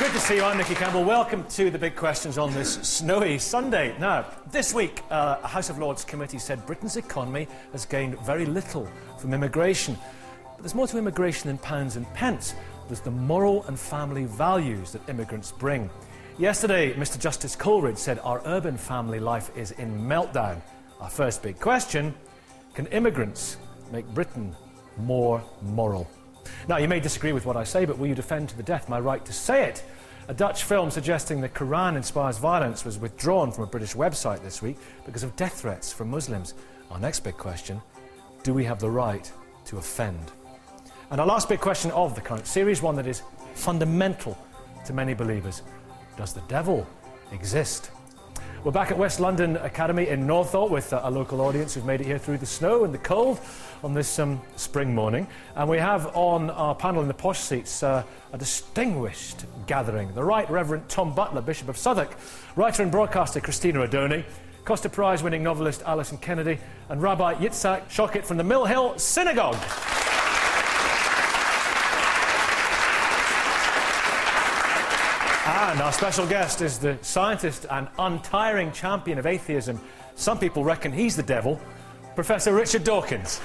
Good to see you. I'm Nicky Campbell. Welcome to the big questions on this snowy Sunday. Now, this week, a House of Lords committee said Britain's economy has gained very little from immigration. But there's more to immigration than pounds and pence. There's the moral and family values that immigrants bring. Yesterday, Mr. Justice Coleridge said our urban family life is in meltdown. Our first big question: can immigrants make Britain more moral? Now, you may disagree with what I say, but will you defend to the death my right to say it? A Dutch film suggesting the Quran inspires violence was withdrawn from a British website this week because of death threats from Muslims. Our next big question: do we have the right to offend? And our last big question of the current series, one that is fundamental to many believers: does the devil exist? We're back at West London Academy in Northolt with a local audience who've made it here through the snow and the cold on this spring morning. And we have on our panel in the posh seats a distinguished gathering. The Right Reverend Tom Butler, Bishop of Southwark, writer and broadcaster Christina O'Doney, Costa Prize-winning novelist Alison Kennedy, and Rabbi Yitzhak Shokit from the Mill Hill Synagogue. And our special guest is the scientist and untiring champion of atheism. Some people reckon he's the devil, Professor Richard Dawkins.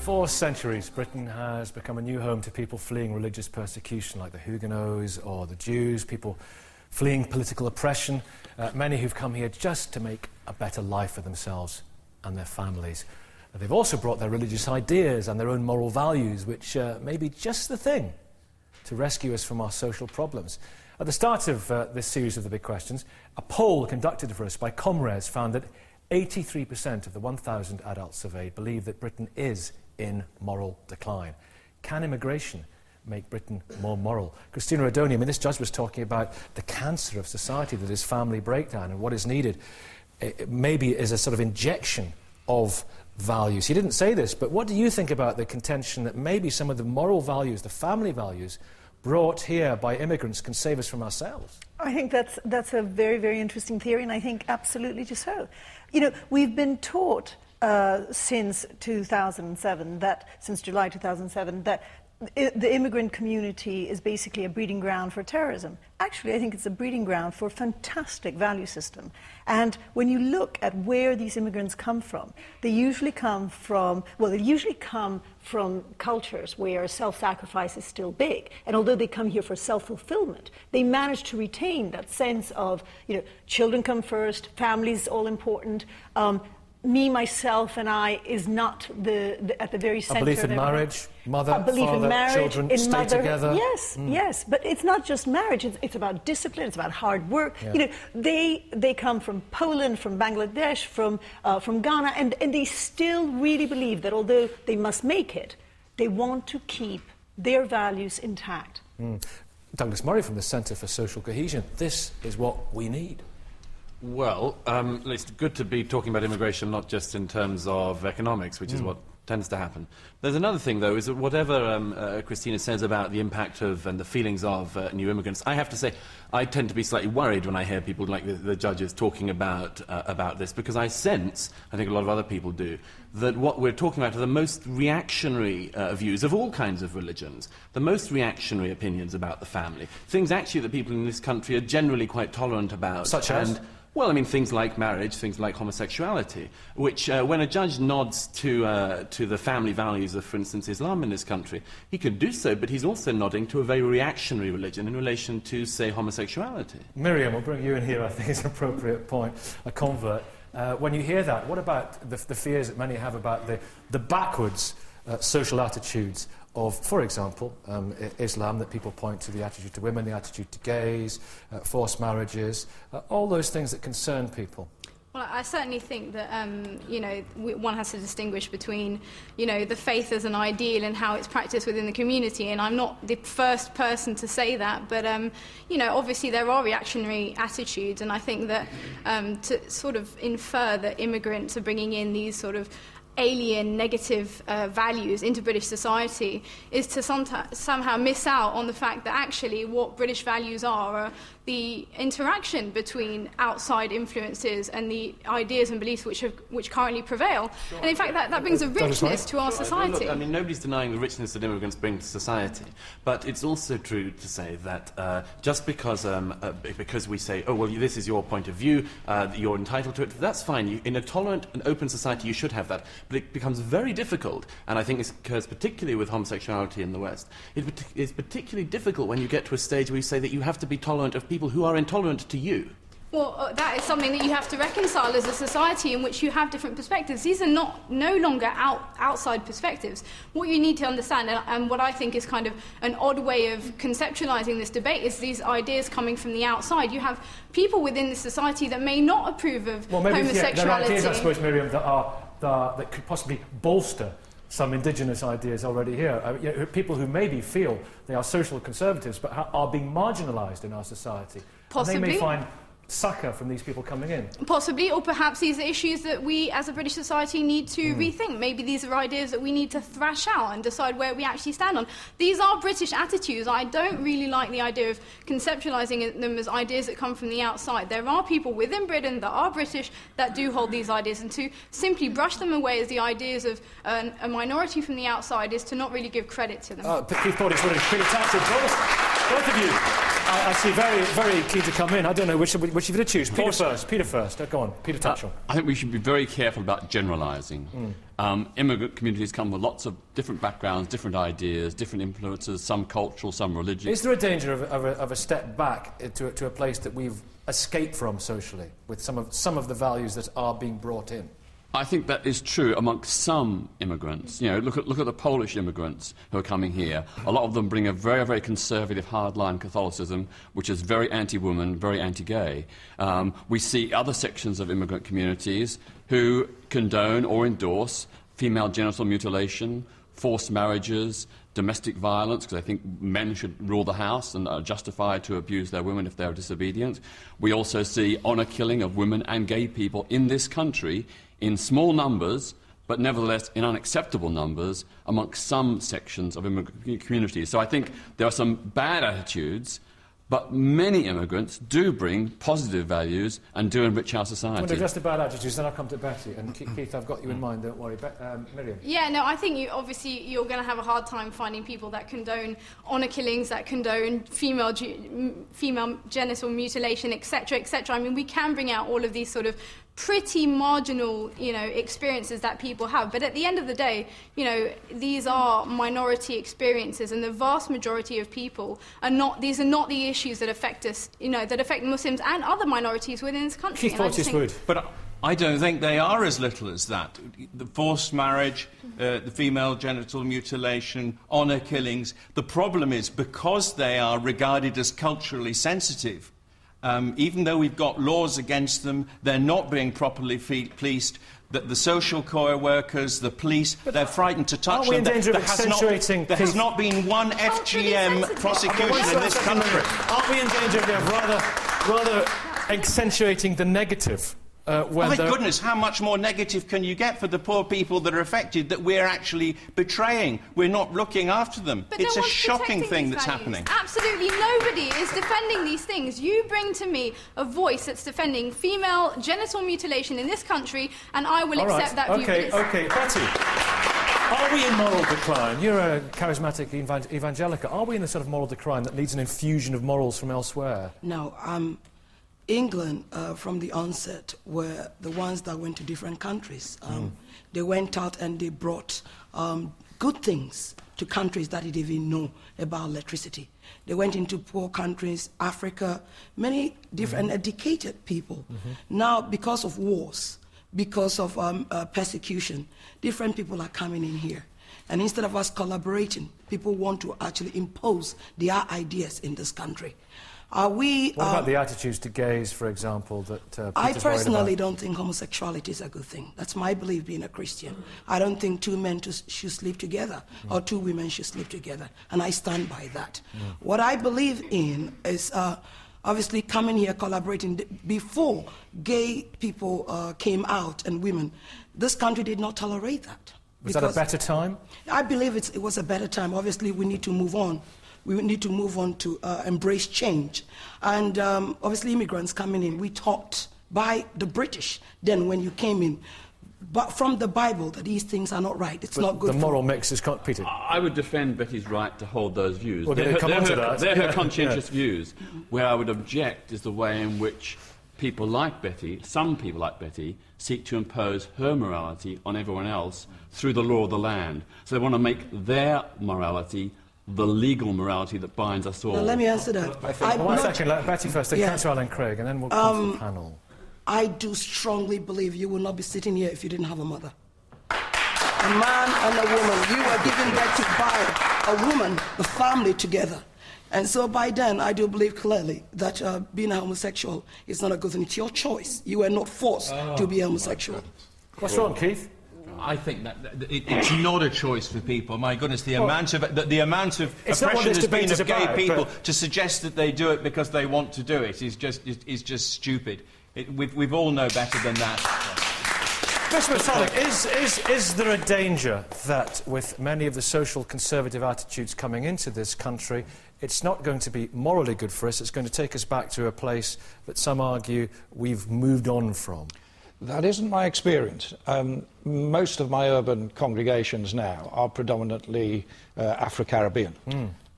For centuries, Britain has become a new home to people fleeing religious persecution, like the Huguenots or the Jews, people fleeing political oppression, many who've come here just to make a better life for themselves and their families. They've also brought their religious ideas and their own moral values, which may be just the thing to rescue us from our social problems. At the start of this series of the big questions, a poll conducted for us by Comres found that 83% of the 1,000 adults surveyed believe that Britain is in moral decline. Can immigration make Britain more moral? Christina O'Doney, this judge was talking about the cancer of society that is family breakdown, and what is needed maybe is a sort of injection of values. He didn't say this, but what do you think about the contention that maybe some of the moral values, the family values, brought here by immigrants can save us from ourselves? I think that's a very, very interesting theory, and I think absolutely just so. You know, we've been taught since 2007, since July 2007, that the immigrant community is basically a breeding ground for terrorism. Actually, I think it's a breeding ground for a fantastic value system. And when you look at where these immigrants come from, they usually come from cultures where self-sacrifice is still big. And although they come here for self-fulfillment, they manage to retain that sense of, you know, children come first, families all important, me, myself, and I is not at the very centre. A belief in marriage, mother, father, children, stay together. Yes, yes, but it's not just marriage. It's about discipline. It's about hard work. Yeah. You know, they come from Poland, from Bangladesh, from Ghana, and they still really believe that although they must make it, they want to keep their values intact. Douglas Murray from the Centre for Social Cohesion. This is what we need. Well, it's good to be talking about immigration not just in terms of economics, which is what tends to happen. There's another thing, though, is that whatever Christina says about the impact of and the feelings of new immigrants, I have to say I tend to be slightly worried when I hear people like the judges talking about this, because I sense, I think a lot of other people do, that what we're talking about are the most reactionary views of all kinds of religions, the most reactionary opinions about the family, things actually that people in this country are generally quite tolerant about. Such as? Well, I mean, things like marriage, things like homosexuality, which, when a judge nods to the family values of, for instance, Islam in this country, he could do so, but he's also nodding to a very reactionary religion in relation to, say, homosexuality. Miriam, we'll bring you in here, I think is an appropriate point, a convert. When you hear that, what about the fears that many have about the backwards social attitudes of, for example, Islam, that people point to the attitude to women, the attitude to gays, forced marriages, all those things that concern people? Well, I certainly think that, you know, one has to distinguish between, you know, the faith as an ideal and how it's practiced within the community, and I'm not the first person to say that, but, you know, obviously there are reactionary attitudes, and I think that to sort of infer that immigrants are bringing in these sort of alien, negative values into British society is to somehow miss out on the fact that actually what British values are the interaction between outside influences and the ideas and beliefs which currently prevail. Sure. And in fact, that brings a richness to our society. Look, I mean, nobody's denying the richness that immigrants bring to society, but it's also true to say that just because we say, oh, well, this is your point of view, you're entitled to it, that's fine. In a tolerant and open society, you should have that. But it becomes very difficult, and I think this occurs particularly with homosexuality in the West. It's particularly difficult when you get to a stage where you say that you have to be tolerant of people who are intolerant to you. Well, that is something that you have to reconcile as a society in which you have different perspectives. These are no longer outside perspectives. What you need to understand, and what I think is kind of an odd way of conceptualising this debate, is these ideas coming from the outside. You have people within the society that may not approve of homosexuality. Yeah, there are ideas, I suppose, Miriam, that could possibly bolster some indigenous ideas already here. People who maybe feel they are social conservatives but are being marginalised in our society. Possibly. And they may find succour from these people coming in. Possibly, or perhaps these are issues that we as a British society need to rethink. Maybe these are ideas that we need to thrash out and decide where we actually stand on. These are British attitudes. I don't really like the idea of conceptualising them as ideas that come from the outside. There are people within Britain that are British that do hold these ideas, and to simply brush them away as the ideas of a minority from the outside is to not really give credit to them. Keith Porteous, Peter Tatchell, both of you. I see very, very keen to come in. I don't know which of you to choose. Peter first. Go on, Peter Tatchell. I think we should be very careful about generalising. Immigrant communities come with lots of different backgrounds, different ideas, different influences, some cultural, some religious. Is there a danger of a step back to a place that we've escaped from socially, with some of the values that are being brought in? I think that is true amongst some immigrants. You know, look at the Polish immigrants who are coming here. A lot of them bring a very, very conservative, hardline Catholicism, which is very anti-woman, very anti-gay. We see other sections of immigrant communities who condone or endorse female genital mutilation, forced marriages, domestic violence, because I think men should rule the house and are justified to abuse their women if they're disobedient. We also see honour killing of women and gay people in this country in small numbers, but nevertheless in unacceptable numbers amongst some sections of immigrant communities. So I think there are some bad attitudes, but many immigrants do bring positive values and do enrich our society. I'm going to address the bad attitudes, then I'll come to Betty. And Keith, I've got you in mind, don't worry. Miriam? Yeah, no, I think you're going to have a hard time finding people that condone honour killings, that condone female genital mutilation, etc., etc. I mean, we can bring out all of these sort of pretty marginal, experiences that people have. But at the end of the day, these are minority experiences, and the vast majority of people these are not the issues that affect us, that affect Muslims and other minorities within this country. Keith Porteous Wood. But I don't think they are as little as that. The forced marriage, the female genital mutilation, honour killings. The problem is, because they are regarded as culturally sensitive, even though we've got laws against them, they're not being properly policed. The social care workers, the police, they're frightened to touch them. There has not been one FGM prosecution in this country. Aren't we in danger of rather accentuating the negative? My goodness, how much more negative can you get for the poor people that are affected that we're actually betraying? We're not looking after them. But it's no a shocking thing that's values. happening. Absolutely nobody is defending these things. You bring to me a voice that's defending female genital mutilation in this country, and I will accept that view. Okay, Betty. Are we in moral decline? You're a charismatic evangelica. Are we in the sort of moral decline that needs an infusion of morals from elsewhere? No, England, from the onset, were the ones that went to different countries. They went out and they brought good things to countries that didn't even know about electricity. They went into poor countries, Africa, many different educated people. Now, because of wars, because of persecution, different people are coming in here. And instead of us collaborating, people want to actually impose their ideas in this country. What about the attitudes to gays, for example, that I personally don't think homosexuality is a good thing. That's my belief, being a Christian. I don't think two men should sleep together or two women should sleep together, and I stand by that. What I believe in is obviously coming here, collaborating. Before gay people came out and women, this country did not tolerate that. Was that a better time? I believe it was a better time. Obviously, we need to move on. We need to move on to embrace change. And obviously, immigrants coming in, we taught by the British then when you came in, but from the Bible, that these things are not right. It's not good. The moral mix is Peter. I would defend Betty's right to hold those views. Well, they're her conscientious views. Where I would object is the way in which people like Betty, some people like Betty, seek to impose her morality on everyone else through the law of the land. So they want to make their morality the legal morality that binds us all. Now, let me answer that. One second, let Betty first, then Councillor Alan Craig, and then we'll come to the panel. I do strongly believe you will not be sitting here if you didn't have a mother. A man and a woman. You were given birth to by a woman, a family together. And so by then, I do believe clearly that being a homosexual is not a good thing. It's your choice. You were not forced to be homosexual. What's wrong, Keith? I think that it's not a choice for people. My goodness, the amount of oppression there's been of gay people to suggest that they do it because they want to do it is just stupid. We all know better than that. Mr. Masonic, is there a danger that with many of the social conservative attitudes coming into this country, it's not going to be morally good for us, it's going to take us back to a place that some argue we've moved on from? That isn't my experience. Most of my urban congregations now are predominantly Afro-Caribbean.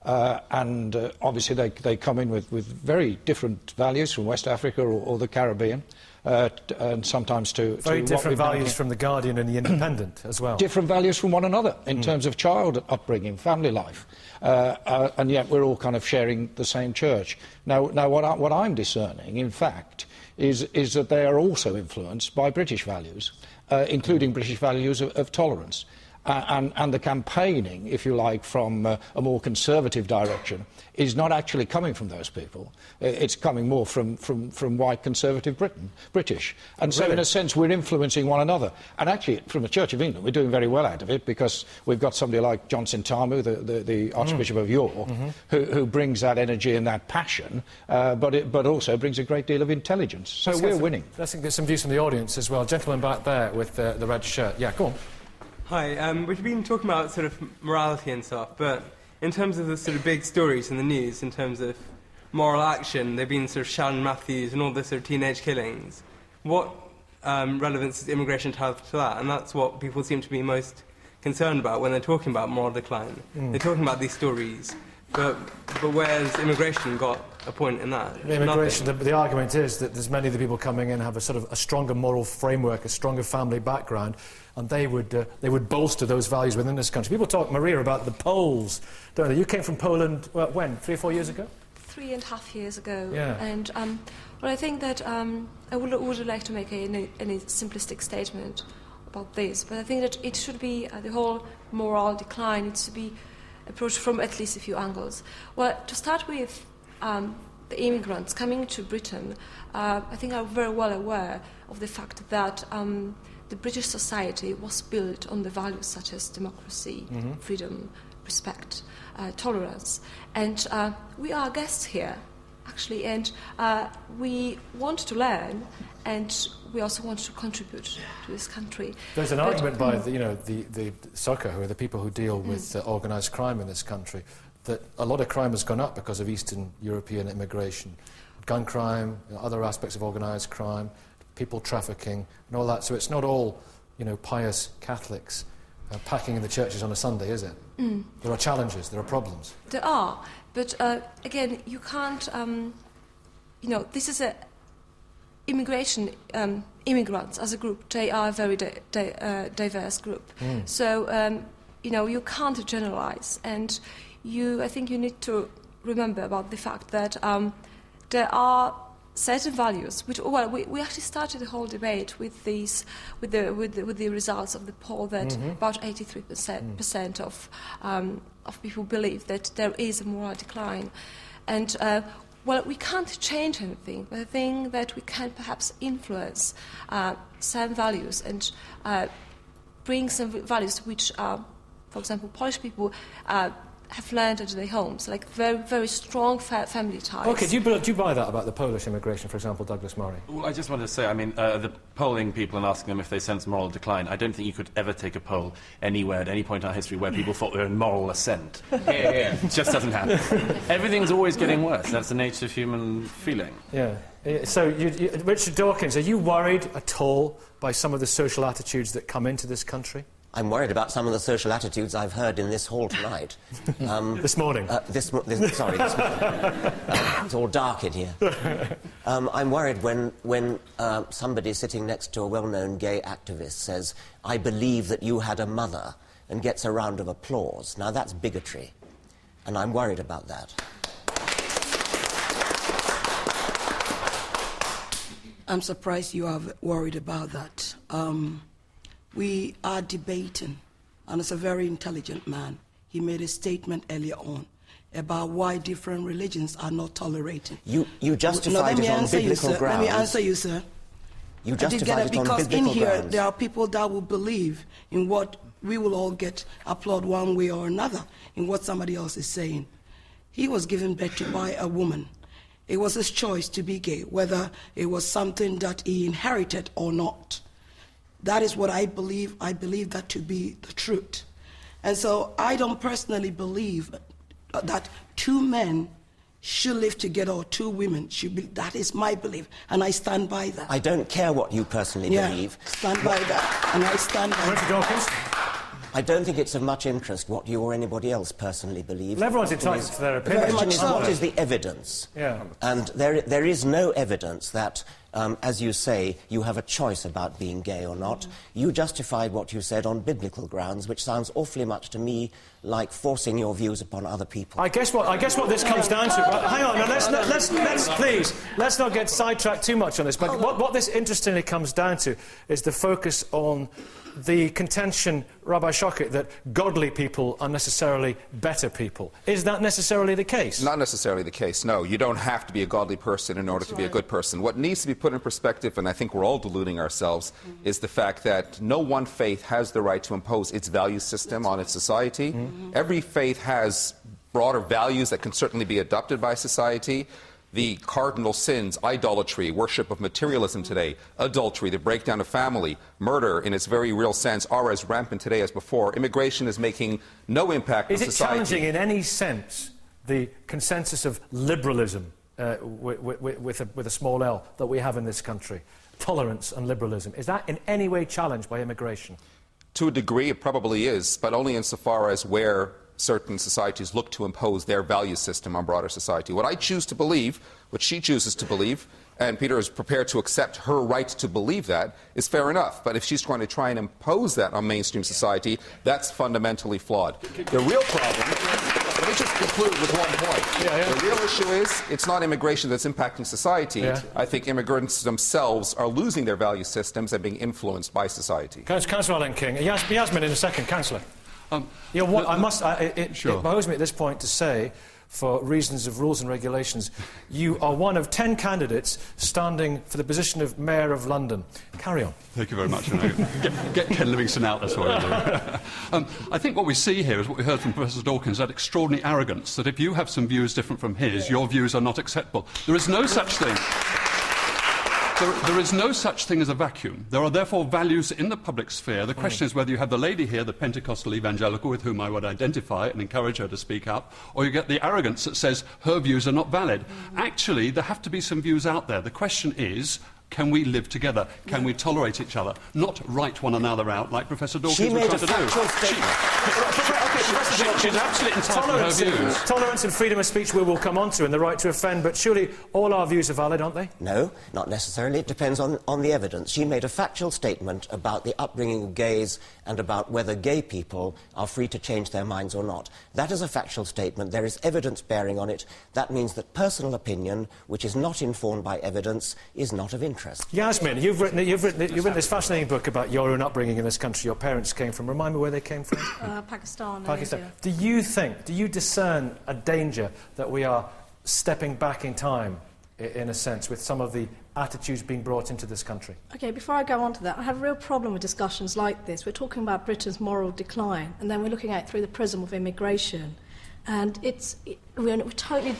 And obviously they come in with very different values from West Africa or the Caribbean, and sometimes to very different values from the Guardian and the Independent as well. Different values from one another in terms of child upbringing, family life, and yet we're all kind of sharing the same church. Now what I'm discerning, in fact, is that they are also influenced by British values, including British values of tolerance. And the campaigning, if you like, from a more conservative direction is not actually coming from those people. It's coming more from white conservative British. And so, in a sense, we're influencing one another. And actually, from the Church of England, we're doing very well out of it because we've got somebody like Johnson Tamu, the Archbishop of York, who brings that energy and that passion, but also brings a great deal of intelligence. So we're winning. Let's get some views from the audience as well. Gentleman back there with the red shirt. Yeah, go on. Hi, we've been talking about sort of morality and stuff, but in terms of the sort of big stories in the news, in terms of moral action, they've been sort of Shannon Matthews and all the sort of teenage killings. What relevance does immigration have to that? And that's what people seem to be most concerned about when they're talking about moral decline. They're talking about these stories, but where's immigration got a point in that? The immigration, the argument is that there's many of the people coming in have a sort of a stronger moral framework, a stronger family background, and they would bolster those values within this country. People talk, Maria, about the Poles, don't they? You came from Poland, well, when? 3 or 4 years ago? 3.5 years ago. Yeah. And well, I think that I would like to make any simplistic statement about this, but I think that it should be the whole moral decline needs to be approached from at least a few angles. Well, to start with, the immigrants coming to Britain, I think are very well aware of the fact that the British society was built on the values such as democracy, freedom, respect, tolerance. And we are guests here, actually, and we want to learn, and we also want to contribute to this country. There's an argument by the SOCA, who are the people who deal with organised crime in this country, that a lot of crime has gone up because of Eastern European immigration. Gun crime, other aspects of organised crime, people trafficking and all that. So it's not all, pious Catholics packing in the churches on a Sunday, is it? There are challenges, there are problems. There are, but again, you can't, this is a immigration, immigrants as a group, they are a very diverse group. So, you can't generalize, and I think you need to remember about the fact that there are certain values which, well, we actually started the whole debate with the results of the poll that about 83% of people believe that there is a moral decline, and well, we can't change anything, but I think that we can perhaps influence some values and bring some values which, for example, Polish people have landed in their homes, like very, very strong family ties. OK, do you buy that about the Polish immigration, for example, Douglas Murray? Well, I just wanted to say, I mean, the polling people and asking them if they sense moral decline, I don't think you could ever take a poll anywhere at any point in our history where people thought they were in moral ascent. It just doesn't happen. Everything's always getting worse. That's the nature of human feeling. Yeah. So, Richard Dawkins, are you worried at all by some of the social attitudes that come into this country? I'm worried about some of the social attitudes I've heard in this hall tonight. This morning? Sorry, this morning. It's all dark in here. I'm worried when somebody sitting next to a well-known gay activist says, "I believe that you had a mother," and gets a round of applause. Now, that's bigotry, and I'm worried about that. I'm surprised you are worried about that. We are debating, and it's a very intelligent man. He made a statement earlier on about why different religions are not tolerated. You justified it on biblical grounds. Let me answer you, sir. You justified it on biblical grounds. Because in here, there are people that will believe in what we will all applaud one way or another in what somebody else is saying. He was given birth to by a woman. It was his choice to be gay, whether it was something that he inherited or not. That is what I believe. I believe that to be the truth. And so I don't personally believe that two men should live together or two women should be. That is my belief, and I stand by that. I don't care what you personally believe. Stand by that, and I stand by Richard Dawkins? I don't think it's of much interest what you or anybody else personally believes. Well, everyone's entitled to their opinion. The question is, what is the evidence? Yeah. And there is no evidence that, as you say, you have a choice about being gay or not. You justified what you said on biblical grounds, which sounds awfully much to me like forcing your views upon other people. I guess what this comes down to... hang on, now, let's not get sidetracked too much on this, but what this interestingly comes down to is the focus on the contention, Rabbi Shochet, that godly people are necessarily better people. Is that necessarily the case? Not necessarily the case, no. You don't have to be a godly person in order to be a good person. What needs to be put in perspective, and I think we're all deluding ourselves, is the fact that no one faith has the right to impose its value system on its society. Every faith has broader values that can certainly be adopted by society. The cardinal sins, idolatry, worship of materialism today, adultery, the breakdown of family, murder in its very real sense are as rampant today as before. Immigration is making no impact on society. Is it challenging in any sense the consensus of liberalism, with a small L, that we have in this country? Tolerance and liberalism. Is that in any way challenged by immigration? To a degree, it probably is, but only insofar as where certain societies look to impose their value system on broader society. What I choose to believe, what she chooses to believe, and Peter is prepared to accept her right to believe that, is fair enough. But if she's going to try and impose that on mainstream society, that's fundamentally flawed. The real problem... Let me just conclude with one point. The real issue is, it's not immigration that's impacting society. I think immigrants themselves are losing their value systems and being influenced by society. Councillor Alan King. Yasmin in a second. Councillor. It behoves me at this point to say, for reasons of rules and regulations, you are one of 10 candidates standing for the position of Mayor of London. Carry on. Thank you very much. Get Ken Livingstone out, that's what I do. I think what we see here is what we heard from Professor Dawkins, that extraordinary arrogance, that if you have some views different from his, your views are not acceptable. There is no such thing. There is no such thing as a vacuum. There are therefore values in the public sphere. The question is whether you have the lady here, the Pentecostal evangelical, with whom I would identify and encourage her to speak up, or you get the arrogance that says her views are not valid. Actually, there have to be some views out there. The question is, can we live together? Can we tolerate each other? Not write one another out like Professor Dawkins was trying to do. She's absolutely entitled to her views. Tolerance and freedom of speech we will come on to, and the right to offend, but surely all our views are valid, aren't they? No, not necessarily. It depends on the evidence. She made a factual statement about the upbringing of gays and about whether gay people are free to change their minds or not. That is a factual statement. There is evidence bearing on it. That means that personal opinion, which is not informed by evidence, is not of interest. Yasmin, you've written this fascinating book about your own upbringing in this country. Your parents came from... Remind me where they came from. Pakistan. Pakistan. Do you discern a danger that we are stepping back in time, in a sense, with some of the attitudes being brought into this country? OK, before I go on to that, I have a real problem with discussions like this. We're talking about Britain's moral decline, and then we're looking at it through the prism of immigration. And we're totally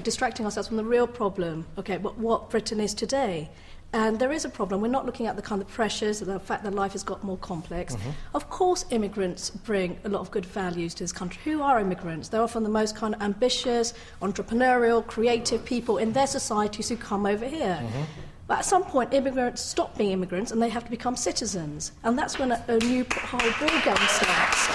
distracting ourselves from the real problem, okay, but what Britain is today. And there is a problem. We're not looking at the kind of pressures, the fact that life has got more complex. Of course, immigrants bring a lot of good values to this country. Who are immigrants? They're often the most kind of ambitious, entrepreneurial, creative people in their societies who come over here. But at some point, immigrants stop being immigrants and they have to become citizens. And that's when a new whole ball game starts.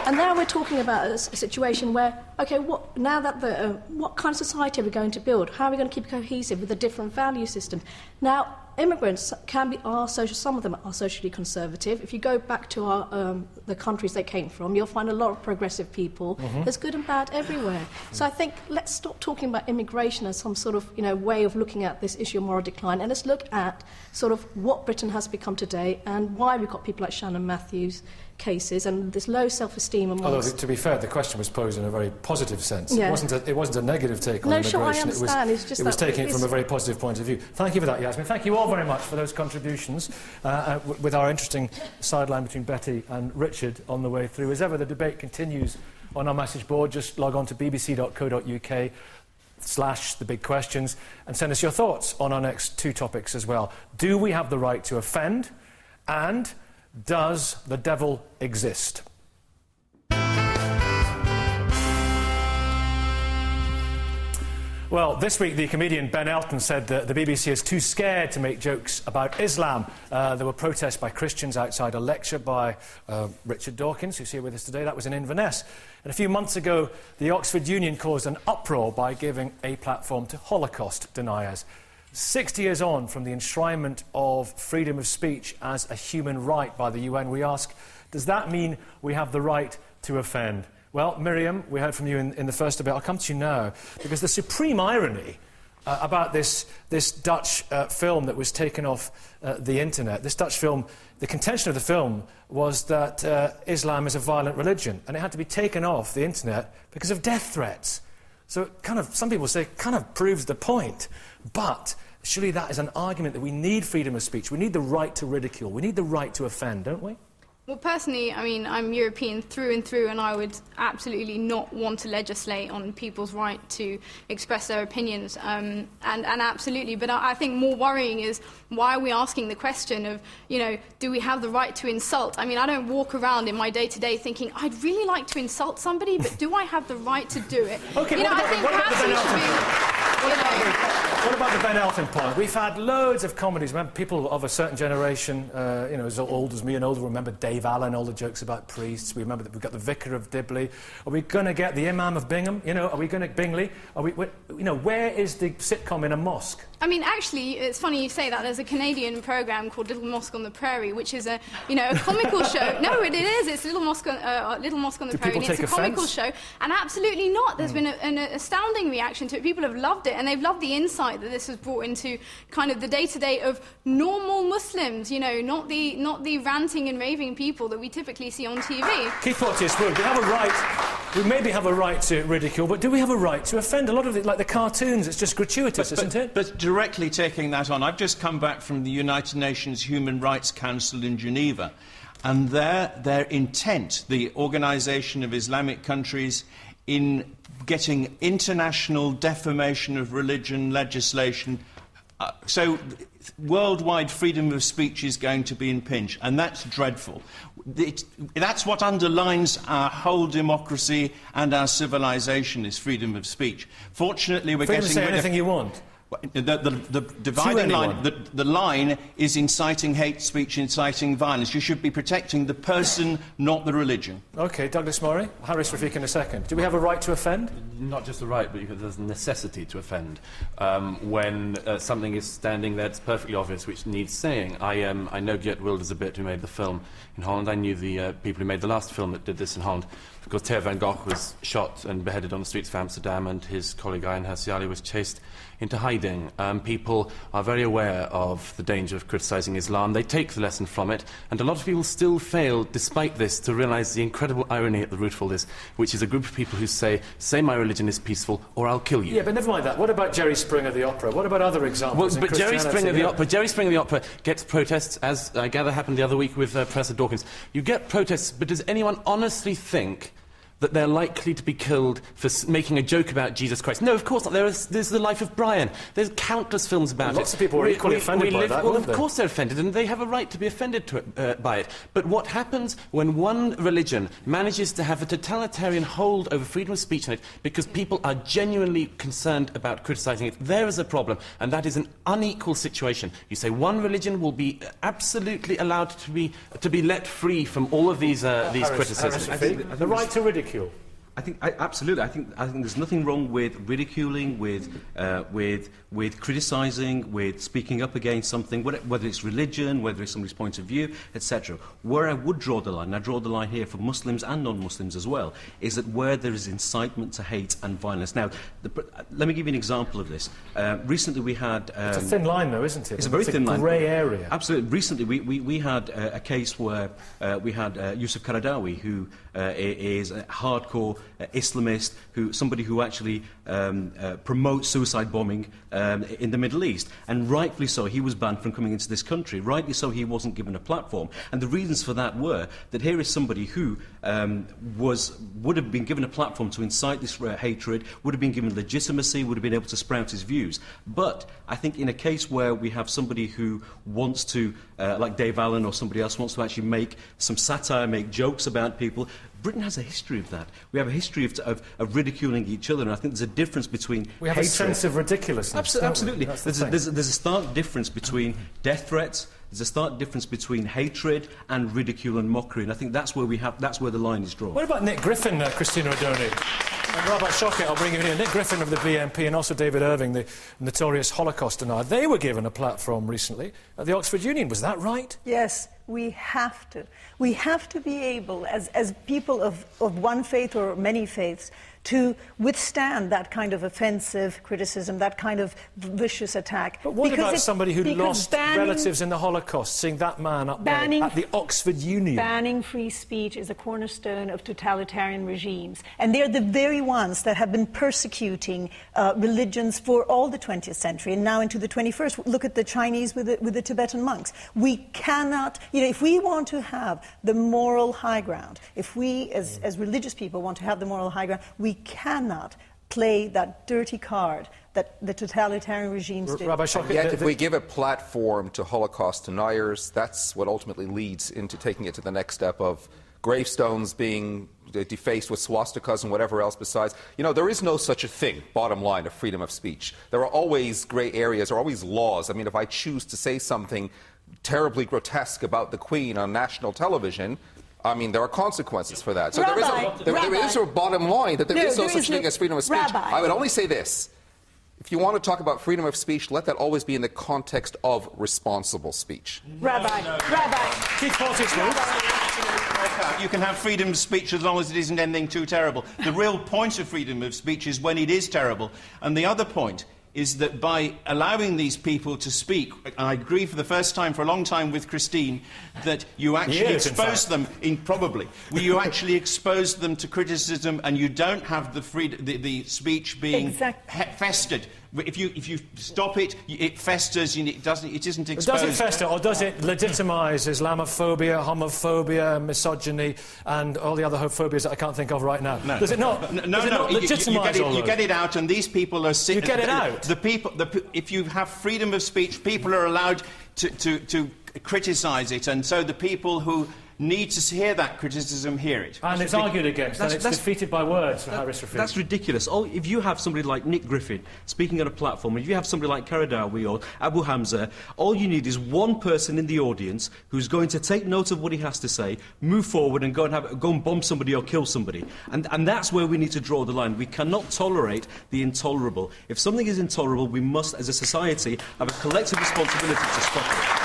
And now we're talking about a situation where, okay, what kind of society are we going to build? How are we going to keep cohesive with the different value systems? Now, immigrants some of them are socially conservative. If you go back to the countries they came from, you'll find a lot of progressive people. There's good and bad everywhere. So I think let's stop talking about immigration as some sort of way of looking at this issue of moral decline, and let's look at sort of what Britain has become today and why we've got people like Shannon Matthews cases and this low self-esteem amongst... Although, to be fair, the question was posed in a very positive sense. Yeah. It wasn't a negative take on no, immigration. Sure, I understand. It was taking it from a very positive point of view. Thank you for that, Yasmin. Thank you all very much for those contributions with our interesting sideline between Betty and Richard on the way through. As ever, the debate continues on our message board. Just log on to bbc.co.uk/thebigquestions and send us your thoughts on our next two topics as well. Do we have the right to offend? And does the devil exist? Well, this week the comedian Ben Elton said that the BBC is too scared to make jokes about Islam. There were protests by Christians outside a lecture by Richard Dawkins, who's here with us today. That was in Inverness. And a few months ago, the Oxford Union caused an uproar by giving a platform to Holocaust deniers. 60 years on from the enshrinement of freedom of speech as a human right by the UN, we ask, does that mean we have the right to offend? Well, Miriam, we heard from you in the first debate. I'll come to you now, because the supreme irony about this Dutch film that was taken off the internet, this Dutch film, the contention of the film was that Islam is a violent religion, and it had to be taken off the internet because of death threats. So it kind of, some people say, it kind of proves the point. But surely that is an argument that we need freedom of speech. We need the right to ridicule. We need the right to offend, don't we? Well, personally, I mean, I'm European through and through, and I would absolutely not want to legislate on people's right to express their opinions, and absolutely. But I think more worrying is, why are we asking the question of, do we have the right to insult? I mean, I don't walk around in my day-to-day thinking, I'd really like to insult somebody, but do I have the right to do it? Okay, what about the Ben Elton point? We've had loads of comedies. Remember, people of a certain generation, as old as me and older, remember Dave Allen, all the jokes about priests. We remember that we've got the Vicar of Dibley. Are we going to get the Imam of Bingham? Are we going to Bingley? Where is the sitcom in a mosque? I mean, actually, it's funny you say that. There's a Canadian programme called Little Mosque on the Prairie, which is a comical show. No, it is. It's Little Mosque on the Prairie. And it's a comical show, and absolutely not. There's been an astounding reaction to it. People have loved it, and they've loved the insight that this has brought into kind of the day-to-day of normal Muslims. Not the ranting and raving people that we typically see on TV. Keith Porteous Wood, we maybe have a right to ridicule, but do we have a right to offend? A lot of it, like the cartoons, it's just gratuitous, isn't it? But directly taking that on, I've just come back from the United Nations Human Rights Council in Geneva, and their intent, the Organisation of Islamic Countries, in getting international defamation of religion legislation, so worldwide freedom of speech is going to be impinged, and that's dreadful. That's what underlines our whole democracy and our civilization, is freedom of speech. Fortunately, we're freedom getting to say anything you want. The dividing line, the line is inciting hate speech, inciting violence. You should be protecting the person, not the religion. OK, Douglas Murray, Harris Rafiq in a second. Do we have a right to offend? Not just the right, but there's a necessity to offend. When something is standing there, it's perfectly obvious, which needs saying. I know Geert Wilders a bit, who made the film in Holland. I knew the people who made the last film that did this in Holland. Of course, Theo van Gogh was shot and beheaded on the streets of Amsterdam, and his colleague Ayaan Hirsi Ali was chased into hiding. People are very aware of the danger of criticising Islam. They take the lesson from it, and a lot of people still fail, despite this, to realise the incredible irony at the root of all this, which is a group of people who say my religion is peaceful, or I'll kill you. Yeah, but never mind that. What about Jerry Springer, the opera? What about other examples? Well, but Jerry Springer, the opera, gets protests, as I gather happened the other week with Professor Dawkins. You get protests, but does anyone honestly think that they're likely to be killed for making a joke about Jesus Christ. No, of course not. There's the life of Brian. There's countless films about it. Lots of people are equally offended by that, Well, of course they're offended, and they have a right to be offended by it. But what happens when one religion manages to have a totalitarian hold over freedom of speech on it because people are genuinely concerned about criticising it, there is a problem, and that is an unequal situation. You say one religion will be absolutely allowed to be let free from all of these criticisms. The right to ridicule. Absolutely. I think there's nothing wrong with ridiculing, with criticising, with speaking up against something, whether it's religion, whether it's somebody's point of view, etc. Where I would draw the line, and I draw the line here for Muslims and non-Muslims as well, is that where there is incitement to hate and violence. Now, let me give you an example of this. Recently we had... it's a thin line, though, isn't it? It's a very thin line. Grey area. Absolutely. Recently we had a case where we had Yusuf Qaradawi, who is a hardcore Islamist, somebody who actually promotes suicide bombing in the Middle East, and rightfully so. He was banned from coming into this country. Rightly so, he wasn't given a platform, and the reasons for that were that here is somebody who would have been given a platform to incite this hatred, would have been given legitimacy, would have been able to sprout his views. But I think in a case where we have somebody who wants to, like Dave Allen or somebody else, wants to actually make some satire, make jokes about people, Britain has a history of that. We have a history of ridiculing each other, and I think there's a difference between We have a sense of ridiculousness. Absolutely. There's a stark difference between death threats, there's a stark difference between hatred and ridicule and mockery, and I think that's where the line is drawn. What about Nick Griffin, Christina O'Doney? And Robert Shockett, I'll bring you in here. Nick Griffin of the BNP and also David Irving, the notorious Holocaust denier. They were given a platform recently at the Oxford Union. Was that right? Yes, we have to. We have to be able, as people of one faith or many faiths, to withstand that kind of offensive criticism, that kind of vicious attack. But what about somebody who lost relatives in the Holocaust, seeing that man up there at the Oxford Union? Banning free speech is a cornerstone of totalitarian regimes. And they're the very ones that have been persecuting religions for all the 20th century and now into the 21st. Look at the Chinese with the Tibetan monks. We cannot, if we want to have the moral high ground, if we as religious people want to have the moral high ground, we cannot play that dirty card that the totalitarian regimes do. Rabbi Shockett, yet if we give a platform to Holocaust deniers, that's what ultimately leads into taking it to the next step of gravestones being defaced with swastikas and whatever else besides. There is no such a thing, bottom line, of freedom of speech. There are always grey areas, there are always laws. I mean, if I choose to say something terribly grotesque about the Queen on national television, there are consequences for that. So there is a bottom line that there is no such thing as freedom of speech. I would only say this. If you want to talk about freedom of speech, let that always be in the context of responsible speech. Rabbi. Keep politics, You can have freedom of speech as long as it isn't anything too terrible. The real point of freedom of speech is when it is terrible. And the other point is that by allowing these people to speak, and I agree for the first time for a long time with Christine, that you actually expose them, you actually expose them to criticism, and you don't have the speech being festered. If you stop it, it festers, and it isn't exposed. Does it fester, or does it legitimise Islamophobia, homophobia, misogyny, and all the other phobias that I can't think of right now? No. Does it not? No. You get it out, and these people are sitting. You get it out. If you have freedom of speech, people are allowed to criticise it, and so the people who need to hear that criticism hear it. And it's argued against, and it's defeated by words for Harris Rafiq. That's ridiculous. If you have somebody like Nick Griffin speaking on a platform, if you have somebody like Qaradawi or Abu Hamza, all you need is one person in the audience who's going to take note of what he has to say, move forward and go and bomb somebody or kill somebody. And that's where we need to draw the line. We cannot tolerate the intolerable. If something is intolerable, we must, as a society, have a collective responsibility to stop it.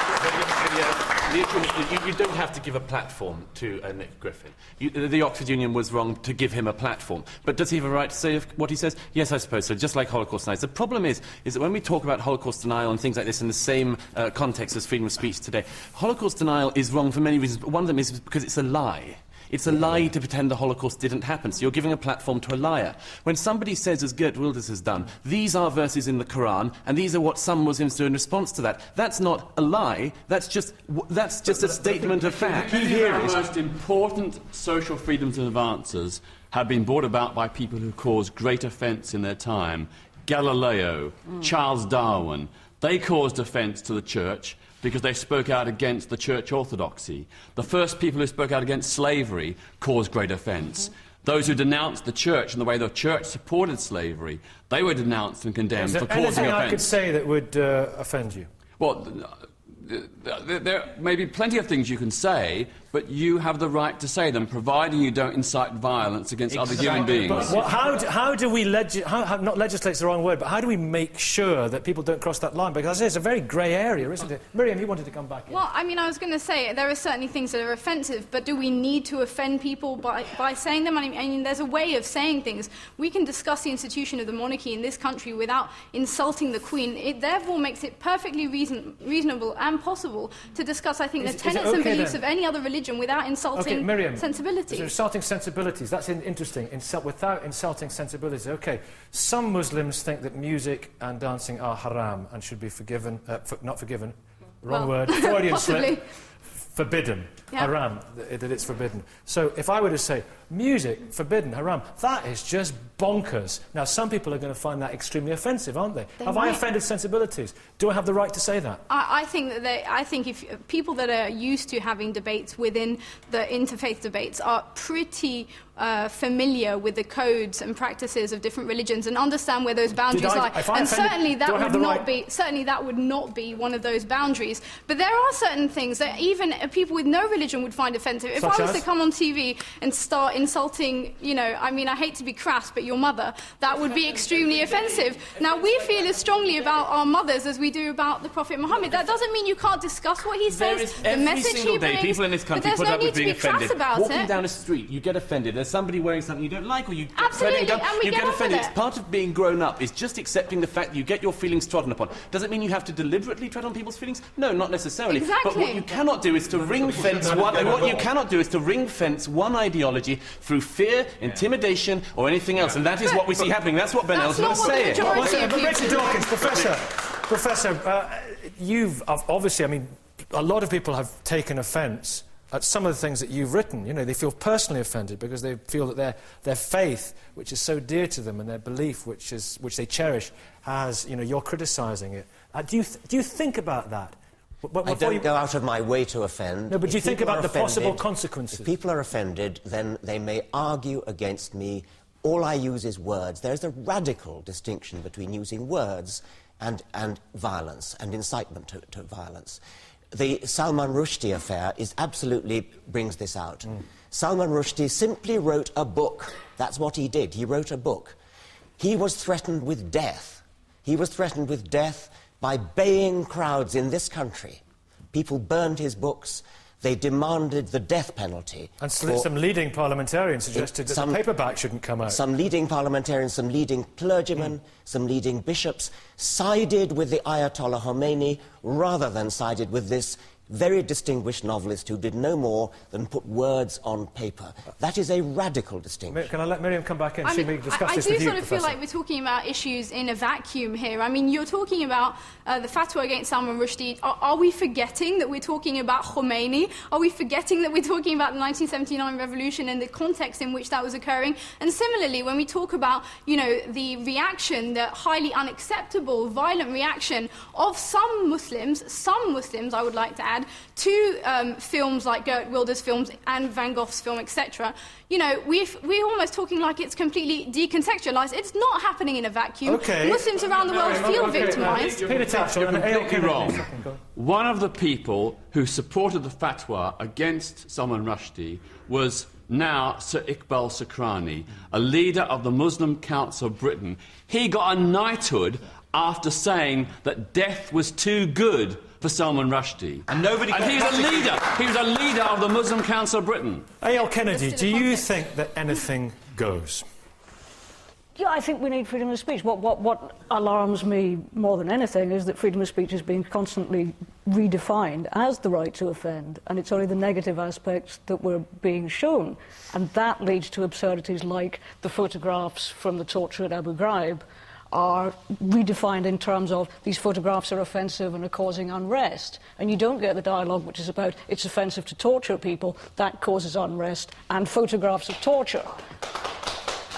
You don't have to give a platform to Nick Griffin. The Oxford Union was wrong to give him a platform. But does he have a right to say what he says? Yes, I suppose so, just like Holocaust deniers. The problem is that when we talk about Holocaust denial and things like this in the same context as freedom of speech today, Holocaust denial is wrong for many reasons, but one of them is because it's a lie. It's a lie to pretend the Holocaust didn't happen, so you're giving a platform to a liar. When somebody says, as Geert Wilders has done, these are verses in the Quran, and these are what some Muslims do in response to that, that's not a lie, that's just a statement of fact. Many of our most important social freedoms and advances have been brought about by people who caused great offence in their time. Galileo, Charles Darwin, they caused offence to the church because they spoke out against the church orthodoxy. The first people who spoke out against slavery caused great offence. Those who denounced the church and the way the church supported slavery, they were denounced and condemned for causing offence. Anything I could say that would offend you? Well, there may be plenty of things you can say, but you have the right to say them, providing you don't incite violence against other human beings. But how do we not legislate's the wrong word, but how do we make sure that people don't cross that line? Because it's a very grey area, isn't it? Miriam, you wanted to come back in. Well, I mean, I was going to say, there are certainly things that are offensive, but do we need to offend people by saying them? I mean, there's a way of saying things. We can discuss the institution of the monarchy in this country without insulting the Queen. It therefore makes it perfectly reasonable and possible to discuss, I think, the tenets and beliefs of any other religion without insulting sensibilities. So insulting sensibilities, that's interesting. Without insulting sensibilities. OK, some Muslims think that music and dancing are haram and should be forgiven, not forgiven, wrong word, Freudian slip, forbidden, haram, that it's forbidden. So if I were to say, music, forbidden, haram, that is just bonkers. Now, some people are going to find that extremely offensive, aren't they? Have I offended sensibilities? Do I have the right to say that? I think if people that are used to having debates within the interfaith debates are pretty familiar with the codes and practices of different religions and understand where those boundaries lie. And certainly that would not be one of those boundaries. But there are certain things that even people with no religion would find offensive. If I was to come on TV and start insulting, you know, I mean, I hate to be crass, but your mother, that would be extremely offensive. Now, we feel as strongly about our mothers as we do about the Prophet Muhammad. That doesn't mean you can't discuss what he says, the message he brings. People in this country put up with being offended. Walking down the street, you get offended. There's somebody wearing something you don't like, or you absolutely, you get offended. It's part of being grown up. It's just accepting the fact that you get your feelings trodden upon. Does it mean you have to deliberately tread on people's feelings? No, not necessarily. Exactly. But what you cannot do is to ring fence one ideology through fear, intimidation, or anything else. And that is what we see happening. That's what Ben Elton was saying. Richard Dawkins, Professor, you've obviously, I mean, a lot of people have taken offence at some of the things that you've written. You know, they feel personally offended because they feel that their faith, which is so dear to them, and their belief, which they cherish, has, you know, you're criticising it. Do you think about that? I don't go out of my way to offend. No, but do you think about the possible consequences? If people are offended, then they may argue against me. All I use is words. There's a radical distinction between using words and violence, and incitement to violence. The Salman Rushdie affair brings this out. Salman Rushdie simply wrote a book. That's what he did. He wrote a book. He was threatened with death. He was threatened with death by baying crowds in this country. People burned his books. They demanded the death penalty. And some leading parliamentarians suggested that the paperback shouldn't come out. Some leading parliamentarians, some leading clergymen, some leading bishops sided with the Ayatollah Khomeini rather than sided with this very distinguished novelist who did no more than put words on paper. That is a radical distinction. Can I let Miriam come back in? She may discuss this with you, I do sort of feel like we're talking about issues in a vacuum here. I mean, you're talking about the fatwa against Salman Rushdie. Are we forgetting that we're talking about Khomeini? Are we forgetting that we're talking about the 1979 revolution and the context in which that was occurring? And similarly, when we talk about, you know, the reaction, the highly unacceptable, violent reaction of some Muslims, I would like to add, to films like Geert Wilders' films and Van Gogh's film, etc., you know, we're almost talking like it's completely decontextualised. It's not happening in a vacuum. Muslims around the world feel victimised. You're completely wrong. One of the people who supported the fatwa against Salman Rushdie was now Sir Iqbal Sakrani, a leader of the Muslim Council of Britain. He got a knighthood after saying that death was too good for Salman Rushdie. And he's a leader. He was a leader of the Muslim Council of Britain. A.L. Kennedy, do you think that anything goes? Yeah, I think we need freedom of speech. What alarms me more than anything is that freedom of speech is being constantly redefined as the right to offend, and it's only the negative aspects that were being shown. And that leads to absurdities like the photographs from the torture at Abu Ghraib are redefined in terms of these photographs are offensive and are causing unrest. And you don't get the dialogue which is about it's offensive to torture people, that causes unrest, and photographs of torture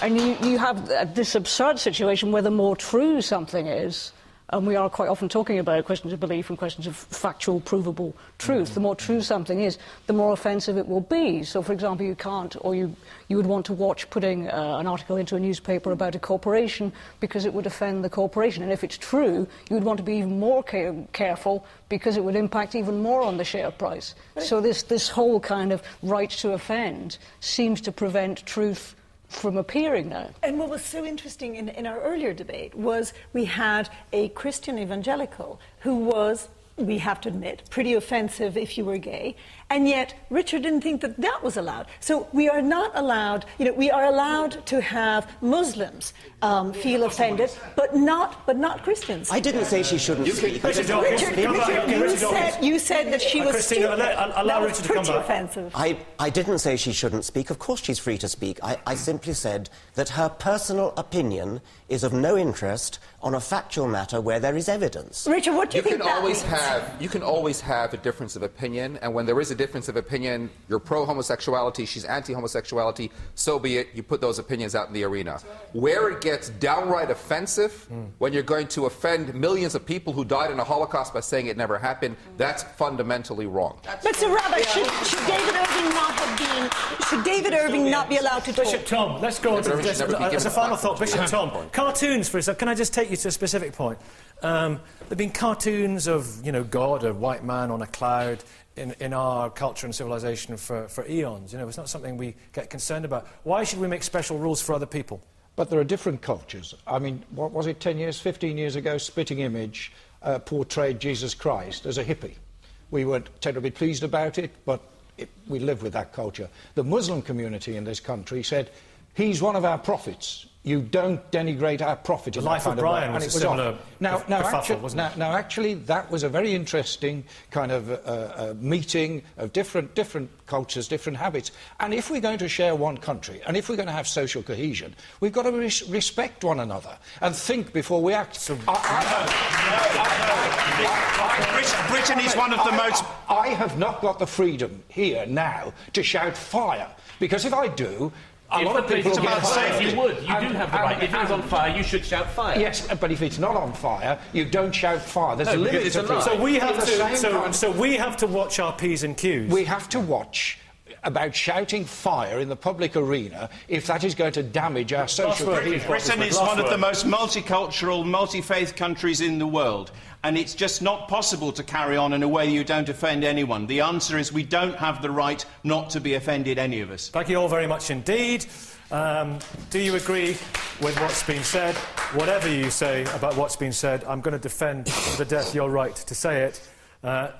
And you have this absurd situation where the more true something is, and we are quite often talking about questions of belief and questions of factual, provable truth. The more true something is, the more offensive it will be. So, for example, you can't, or you would want to watch putting an article into a newspaper about a corporation because it would offend the corporation. And if it's true, you would want to be even more careful because it would impact even more on the share price. So this whole kind of right to offend seems to prevent truth from appearing now. And what was so interesting in our earlier debate was we had a Christian evangelical who was, we have to admit, pretty offensive if you were gay, and yet Richard didn't think that that was allowed. So we are not allowed, we are allowed to have Muslims feel offended, but not Christians. I didn't say she shouldn't speak. Richard, you said that she was Christina, allow Richard to come back. Offensive. I didn't say she shouldn't speak. Of course she's free to speak. I simply said that her personal opinion is of no interest on a factual matter where there is evidence. Richard, what do you think that means? You can always have a difference of opinion, and when there is a difference of opinion, you're pro-homosexuality, she's anti-homosexuality, so be it, you put those opinions out in the arena. Where it gets downright offensive, when you're going to offend millions of people who died in the Holocaust by saying it never happened, that's fundamentally wrong. But Sir Rabbi, should David Irving not have been, should David Irving not be allowed to talk? Bishop Tom, let's go on to this. As a final thought, Bishop Tom, cartoons, for example, can I just take you to a specific point? There have been cartoons of, God, a white man on a cloud, in our culture and civilization for eons. It's not something we get concerned about. Why should we make special rules for other people? But there are different cultures. I mean, what was it, 10 years, 15 years ago, Spitting Image portrayed Jesus Christ as a hippie. We weren't terribly pleased about it, but we live with that culture. The Muslim community in this country said, he's one of our prophets. You don't denigrate our prophet. The Life of Brian was a similar kerfuffle, wasn't it? Now, actually, that was a very interesting kind of meeting of different cultures, different habits. And if we're going to share one country, and if we're going to have social cohesion, we've got to respect one another and think before we act. Britain is one of the most... I have not got the freedom here now to shout fire, because if I do... If the place is about safe, you would. You do have the right. If it was on fire, you should shout fire. Yes, but if it's not on fire, you don't shout fire. There's a limit to fire. So we have to. So we have to watch our P's and Q's. We have to watch about shouting fire in the public arena if that is going to damage our social cohesion. Britain is one of the most multicultural, multi-faith countries in the world, and it's just not possible to carry on in a way you don't offend anyone. The answer is we don't have the right not to be offended, any of us. Thank you all very much indeed. Do you agree with what's been said? Whatever you say about what's been said, I'm going to defend to the death your right to say it.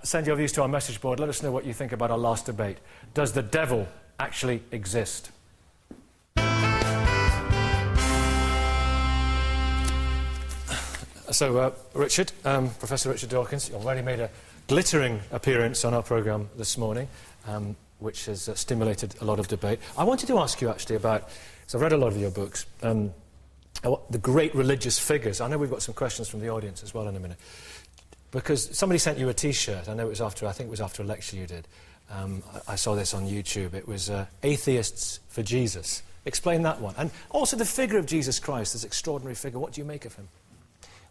Send your views to our message board. Let us know what you think about our last debate. Does the devil actually exist? So, Richard, Professor Richard Dawkins, you've already made a glittering appearance on our programme this morning, which has stimulated a lot of debate. I wanted to ask you, actually, about... So I've read a lot of your books. The great religious figures. I know we've got some questions from the audience as well in a minute. Because somebody sent you a T-shirt. I know it was after a lecture you did. I saw this on YouTube. It was Atheists for Jesus. Explain that one. And also the figure of Jesus Christ, this extraordinary figure. What do you make of him?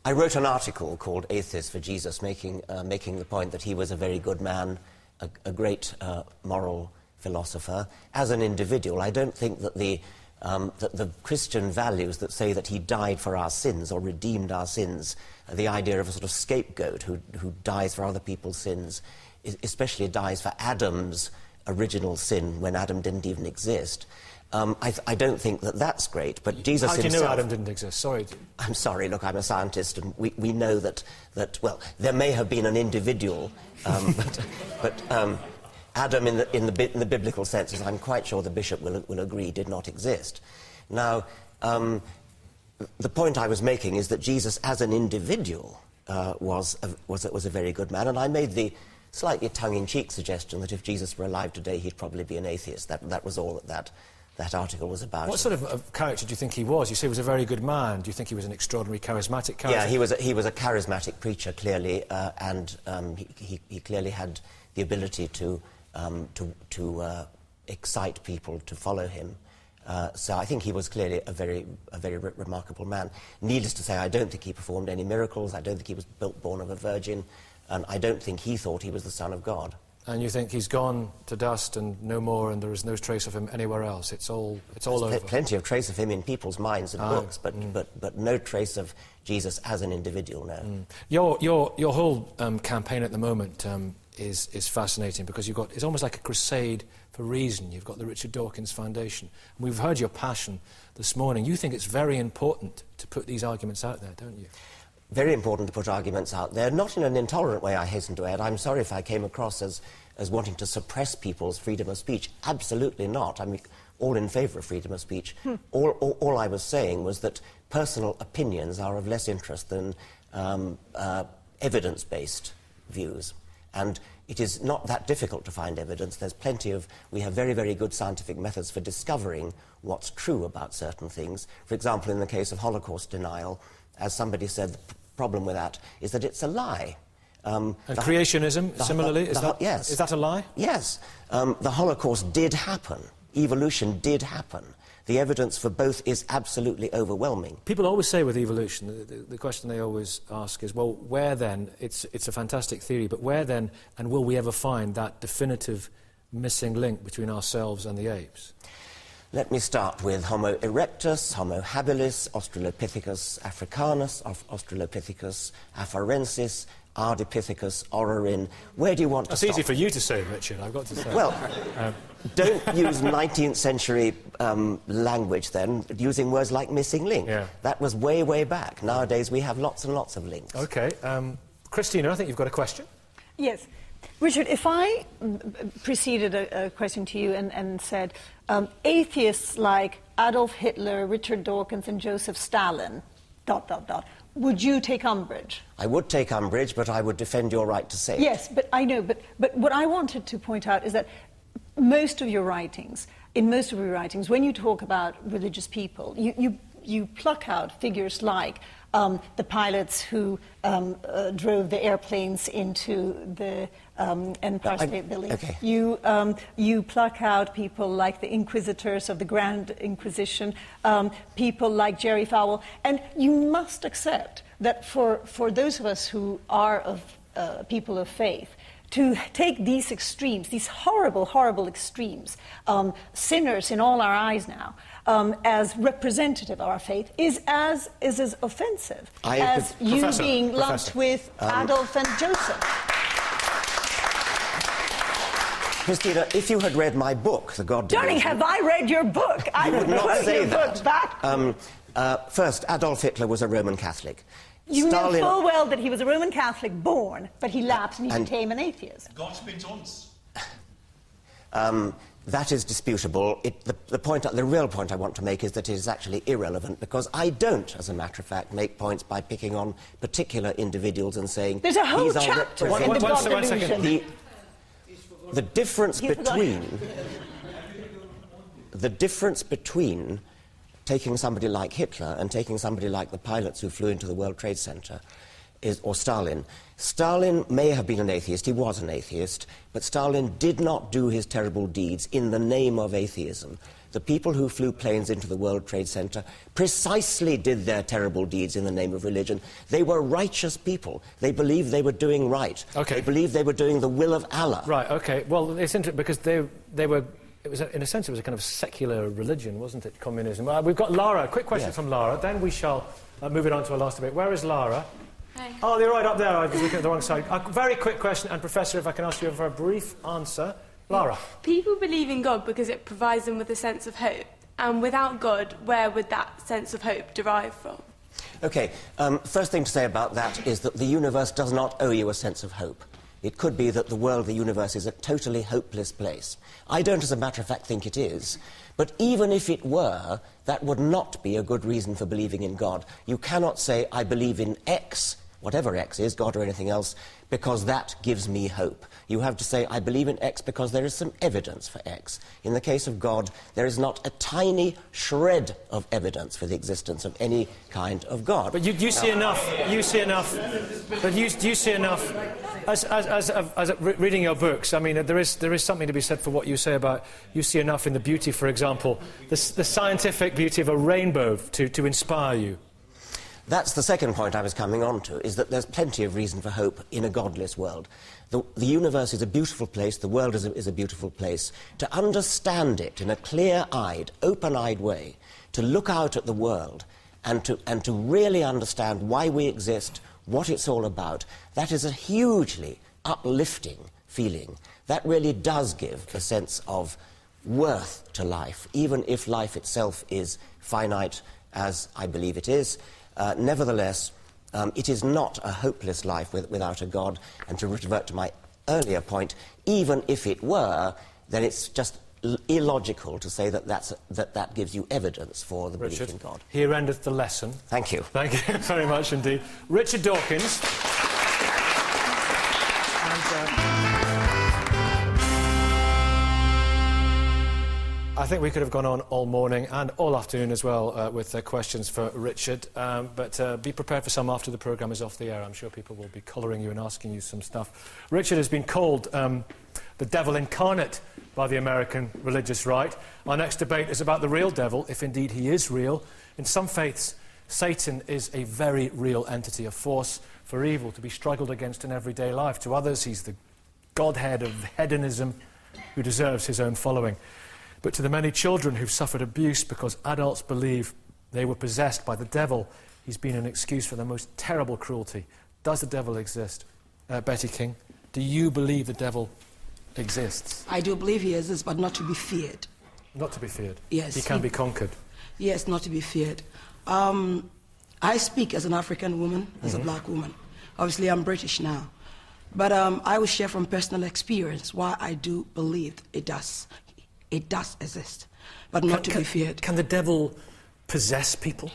I wrote an article called Atheists for Jesus, making the point that he was a very good man, a great moral philosopher. As an individual, I don't think that the Christian values that say that he died for our sins or redeemed our sins, the idea of a sort of scapegoat who dies for other people's sins, especially dies for Adam's original sin when Adam didn't even exist. I don't think that that's great, but Jesus himself... How do you know Adam didn't exist? Sorry. I'm sorry, look, I'm a scientist, and we know that, well, there may have been an individual, but Adam, in the biblical sense, as I'm quite sure the bishop will agree, did not exist. Now, the point I was making is that Jesus, as an individual, was a very good man, and I made the slightly tongue-in-cheek suggestion that if Jesus were alive today, he'd probably be an atheist. That was all that article was about. What sort of character do you think he was? You say he was a very good man. Do you think he was an extraordinary charismatic character? Yeah, he was a charismatic preacher, clearly, and he clearly had the ability to excite people to follow him. So I think he was clearly a very remarkable man. Needless to say, I don't think he performed any miracles. I don't think he was born of a virgin. And I don't think he thought he was the Son of God. And you think he's gone to dust and no more, and there is no trace of him anywhere else? It's all over. Plenty of trace of him in people's minds and books, but no trace of Jesus as an individual, no. Your whole campaign at the moment is fascinating, because it's almost like a crusade for reason. You've got the Richard Dawkins Foundation. And we've heard your passion this morning. You think it's very important to put these arguments out there, don't you? Very important to put arguments out there, not in an intolerant way, I hasten to add. I'm sorry if I came across as wanting to suppress people's freedom of speech. Absolutely not. I'm all in favour of freedom of speech. All I was saying was that personal opinions are of less interest than evidence-based views. And it is not that difficult to find evidence. We have very, very good scientific methods for discovering what's true about certain things. For example, in the case of Holocaust denial, as somebody said, the problem with that is that it's a lie. And creationism, similarly, yes. Is that a lie? Yes. The Holocaust did happen. Evolution did happen. The evidence for both is absolutely overwhelming. People always say with evolution, the question they always ask is, well, where then, it's a fantastic theory, but where then, and will we ever find that definitive missing link between ourselves and the apes? Let me start with Homo erectus, Homo habilis, Australopithecus africanus, Australopithecus afarensis, Ardipithecus orarin. Where do you want to stop? That's easy for you to say, Richard, I've got to say. Well, don't use 19th century language then, using words like missing link. Yeah. That was way, way back. Nowadays we have lots and lots of links. OK. Christina, I think you've got a question. Yes. Richard, if I preceded a question to you and said, atheists like Adolf Hitler, Richard Dawkins and Joseph Stalin, ... would you take umbrage? I would take umbrage, but I would defend your right to say it. Yes, but I know, but what I wanted to point out is that in most of your writings, when you talk about religious people, you pluck out figures like the pilots who drove the airplanes into the Empire State Building. Okay. You pluck out people like the inquisitors of the Grand Inquisition, people like Jerry Falwell, and you must accept that for those of us who are of people of faith, to take these extremes, these horrible, horrible extremes, sinners in all our eyes now, as representative of our faith, is as offensive as you being lumped with Adolf and Joseph. Christina, if you had read my book, The God Darling, have I read your book? I would not say that. Back. First, Adolf Hitler was a Roman Catholic. You Stalin... know full well that he was a Roman Catholic born, but he lapsed and he became an atheist. Gott mit uns. That is disputable. The real point I want to make is that it is actually irrelevant, because I don't, as a matter of fact, make points by picking on particular individuals and saying... There's a whole chapter in the God Delusion. The difference between taking somebody like Hitler and taking somebody like the pilots who flew into the World Trade Center or Stalin. Stalin may have been an atheist, he was an atheist, but Stalin did not do his terrible deeds in the name of atheism. The people who flew planes into the World Trade Center precisely did their terrible deeds in the name of religion. They were righteous people. They believed they were doing right. Okay. They believed they were doing the will of Allah. Right, OK. Well, it's interesting because they were... in a sense, it was a kind of secular religion, wasn't it, communism? We've got Lara. A quick question from Lara. Then we shall move it on to our last debate. Where is Lara? Hi. Oh, they're right up there. I was looking at the wrong side. A very quick question, and Professor, if I can ask you for a brief answer. Lara. People believe in God because it provides them with a sense of hope. And without God, where would that sense of hope derive from? OK, first thing to say about that is that the universe does not owe you a sense of hope. It could be that the world, the universe, is a totally hopeless place. I don't, as a matter of fact, think it is. But even if it were, that would not be a good reason for believing in God. You cannot say, I believe in X, whatever X is, God or anything else, because that gives me hope. You have to say, I believe in X because there is some evidence for X. In the case of God, there is not a tiny shred of evidence for the existence of any kind of God. But you see enough, but do you see enough, as reading your books, I mean, there is something to be said for what you say about, you see enough in the beauty, for example, the scientific beauty of a rainbow to inspire you. That's the second point I was coming on to, is that there's plenty of reason for hope in a godless world. The universe is a beautiful place, the world is a beautiful place. To understand it in a clear-eyed, open-eyed way, to look out at the world and to really understand why we exist, what it's all about, that is a hugely uplifting feeling. That really does give a sense of worth to life, even if life itself is finite, as I believe it is. Nevertheless, it is not a hopeless life without a God, and to revert to my earlier point, even if it were, then it's just illogical to say that gives you evidence for the belief in God. Here endeth the lesson. Thank you. Thank you very much indeed. Richard Dawkins. I think we could have gone on all morning and all afternoon as well with questions for Richard, but be prepared for some after the programme is off the air. I'm sure people will be collaring you and asking you some stuff. Richard has been called the devil incarnate by the American religious right. Our next debate is about the real devil, if indeed he is real. In some faiths, Satan is a very real entity, a force for evil to be struggled against in everyday life. To others, he's the godhead of hedonism who deserves his own following. But to the many children who've suffered abuse because adults believe they were possessed by the devil, he's been an excuse for the most terrible cruelty. Does the devil exist? Betty King, do you believe the devil exists? I do believe he exists, but not to be feared. Not to be feared? Yes. He can be conquered? Yes, not to be feared. I speak as an African woman, as a black woman. Obviously, I'm British now. But I will share from personal experience why I do believe it does. It does exist, but not to be feared. Can the devil possess people?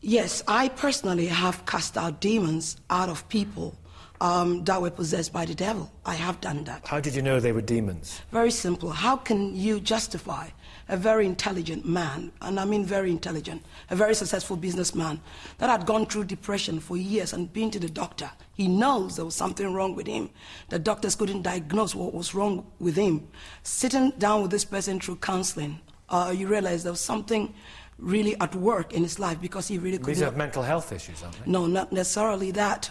Yes, I personally have cast out demons out of people that were possessed by the devil. I have done that. How did you know they were demons? Very simple. How can you justify a very intelligent man, and I mean very intelligent, a very successful businessman that had gone through depression for years and been to the doctor? He knows there was something wrong with him. The doctors couldn't diagnose what was wrong with him. Sitting down with this person through counseling, you realize there was something really at work in his life because he really couldn't... These are mental health issues, aren't they? No, not necessarily that.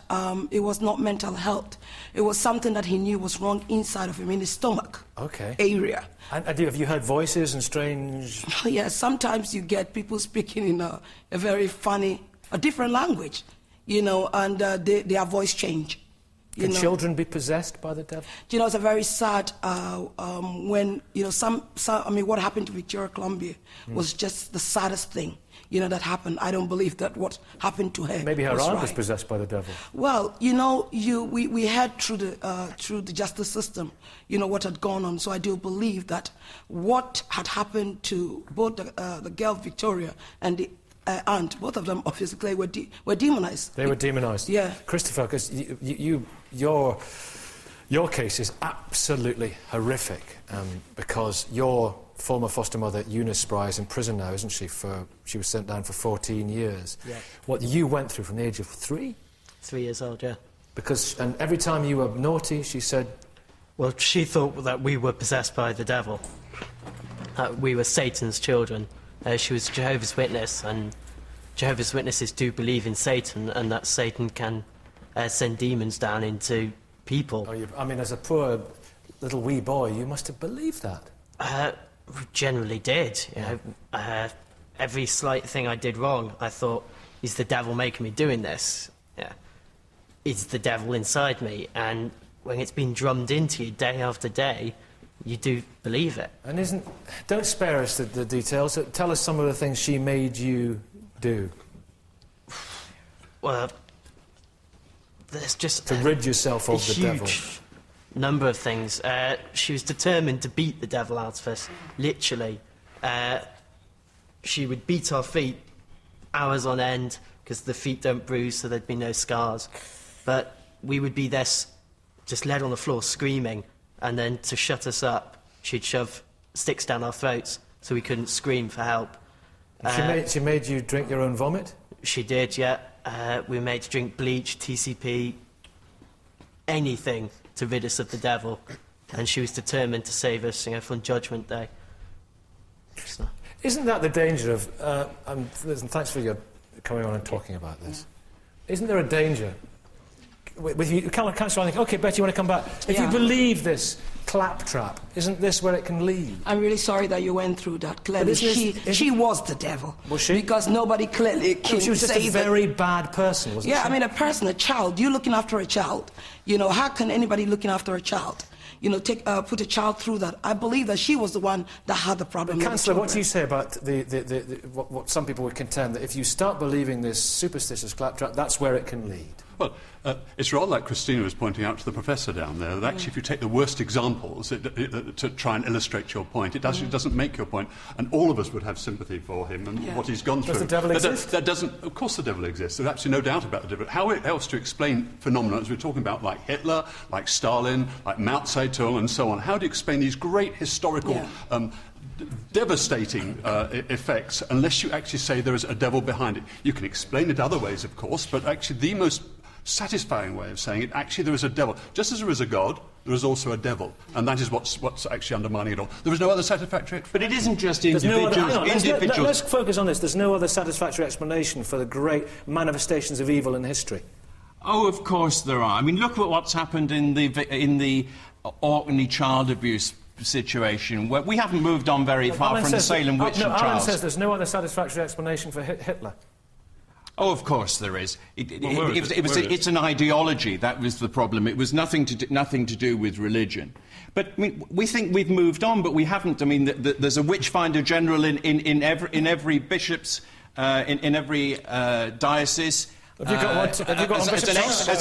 It was not mental health. It was something that he knew was wrong inside of him, in his stomach area. And have you heard voices and strange... Yes, sometimes you get people speaking in a very funny, a different language, you know, and their voice change. Can children be possessed by the devil? You know, it's a very sad when, you know, I mean, what happened to Victoria Columbia was just the saddest thing, you know, that happened. I don't believe that what happened to her Maybe her was aunt right. was possessed by the devil. Well, you know, we heard through the justice system, you know, what had gone on. So I do believe that what had happened to both the girl Victoria and the aunt, both of them obviously were demonized. They were demonized? Yeah. Christopher, because your case is absolutely horrific because your former foster mother, Eunice Spry, is in prison now, isn't she? She was sent down for 14 years. Yeah. What you went through from the age of 3? 3 years old, yeah. And every time you were naughty, she said... Well, she thought that we were possessed by the devil. We were Satan's children. She was Jehovah's Witness, and Jehovah's Witnesses do believe in Satan, and that Satan can send demons down into people. I mean, as a poor little wee boy, you must have believed that. We generally did. You know, every slight thing I did wrong, I thought, is the devil making me doing this? Yeah. Is the devil inside me? And when it's been drummed into you day after day, you do believe it. And don't spare us the details. Tell us some of the things she made you do. Well, there's just... To rid yourself of the devil. Huge number of things. She was determined to beat the devil out of us, literally. She would beat our feet hours on end because the feet don't bruise, so there'd be no scars. But we would be there just laid on the floor screaming, and then to shut us up, she'd shove sticks down our throats so we couldn't scream for help. She made you drink your own vomit? She did, yeah. We were made to drink bleach, TCP, anything to rid us of the devil. And she was determined to save us, from Judgment Day. So. Isn't that the danger of... listen, thanks for your coming on and talking about this. Isn't there a danger with you can't think, OK, Betty, you want to come back? If you believe this claptrap, isn't this where it can lead? I'm really sorry that you went through that. Clearly, she was the devil. Was she? Because nobody clearly can she was just a very bad person, wasn't she? Yeah, I mean, a child. You looking after a child. How can anybody looking after a child, put a child through that? I believe that she was the one that had the problem. Councillor, what do you say about what some people would contend, that if you start believing this superstitious claptrap, that's where it can lead? Well, it's rather like Christina was pointing out to the professor down there, that actually if you take the worst examples to try and illustrate your point, it actually doesn't make your point, and all of us would have sympathy for him and what he's gone through. Does the devil exist? That doesn't... Of course the devil exists. There's absolutely no doubt about the devil. How else to explain phenomena, as we're talking about, like Hitler, like Stalin, like Mao Zedong, and so on? How do you explain these great historical... devastating effects unless you actually say there is a devil behind it? You can explain it other ways, of course, but actually the most satisfying way of saying it, actually there is a devil. Just as there is a God, there is also a devil, and that is what's actually undermining it all. There is no other satisfactory... But it isn't just individuals. Let's focus on this. There's no other satisfactory explanation for the great manifestations of evil in history. Oh, of course there are. I mean, look at what's happened in the Orkney child abuse situation, where we haven't moved on very far from the Salem witch trials. Alan says there's no other satisfactory explanation for Hitler. Oh, of course there is. It's an ideology. That was the problem. It was nothing to do with religion. But we think we've moved on, but we haven't. I mean, there's a witch finder general in every bishop's in every diocese. Have you got one? As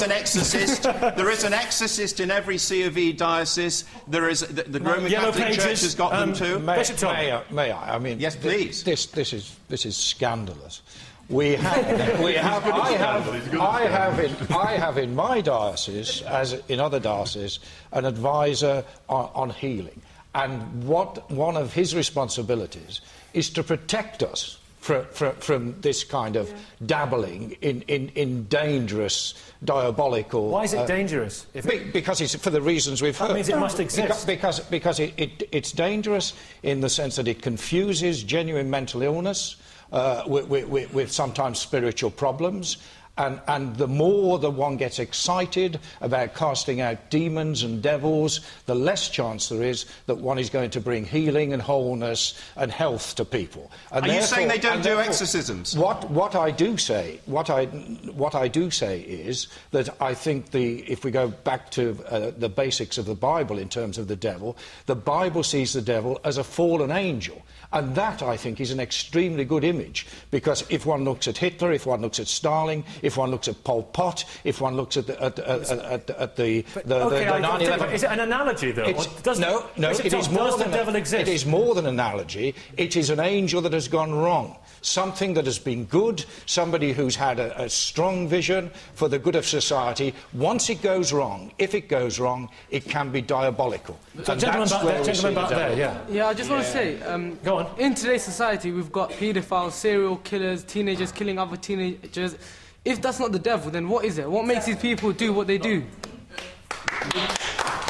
an exorcist, there is an exorcist in every C of E diocese. There is the Roman Catholic Church has got them too. May I? I mean, yes, please. This is scandalous. I have in my diocese, as in other dioceses, an advisor on healing, and one of his responsibilities is to protect us from this kind of dabbling in dangerous, diabolical... Why is it dangerous? Because it's for the reasons we've heard. That means it must exist. Because it's dangerous in the sense that it confuses genuine mental illness with sometimes spiritual problems. And the more that one gets excited about casting out demons and devils, the less chance there is that one is going to bring healing and wholeness and health to people. And are you saying they don't do exorcisms? What I do say is that I think if we go back to the basics of the Bible in terms of the devil, the Bible sees the devil as a fallen angel. And that, I think, is an extremely good image, because if one looks at Hitler, if one looks at Stalin, if one looks at Pol Pot, if one looks at the 9/11... Is it an analogy, though? No, it is more than... Does the devil exist? It is more than an analogy. It is an angel that has gone wrong. Something that has been good, somebody who's had a strong vision for the good of society. Once it goes wrong, if it goes wrong, it can be diabolical. So, gentleman back there, yeah. Yeah, I just want to say... Go on. In today's society, we've got paedophiles, serial killers, teenagers killing other teenagers. If that's not the devil, then what is it? What makes these people do what they do?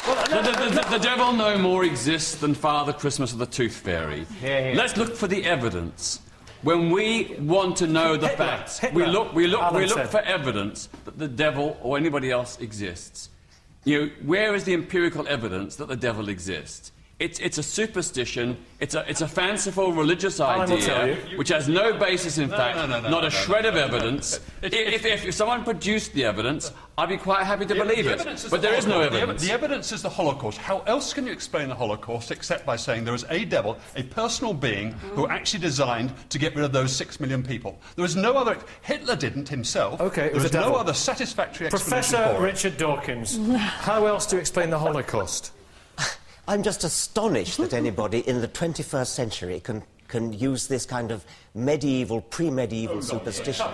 The devil no more exists than Father Christmas or the Tooth Fairy. Let's look for the evidence. When we want to know the facts, we look for evidence that the devil or anybody else exists. Where is the empirical evidence that the devil exists? It's a superstition. It's a fanciful religious idea which has no basis in fact, not a shred of evidence. If someone produced the evidence, I'd be quite happy to believe it. But there is no evidence. The evidence is the Holocaust. How else can you explain the Holocaust except by saying there is a devil, a personal being, who actually designed to get rid of those 6 million people? There is no other... Hitler didn't himself. Okay, there is no other satisfactory explanation Professor for it. Richard Dawkins, how else do you explain the Holocaust? I'm just astonished that anybody in the 21st century can can use this kind of medieval, pre-medieval superstition.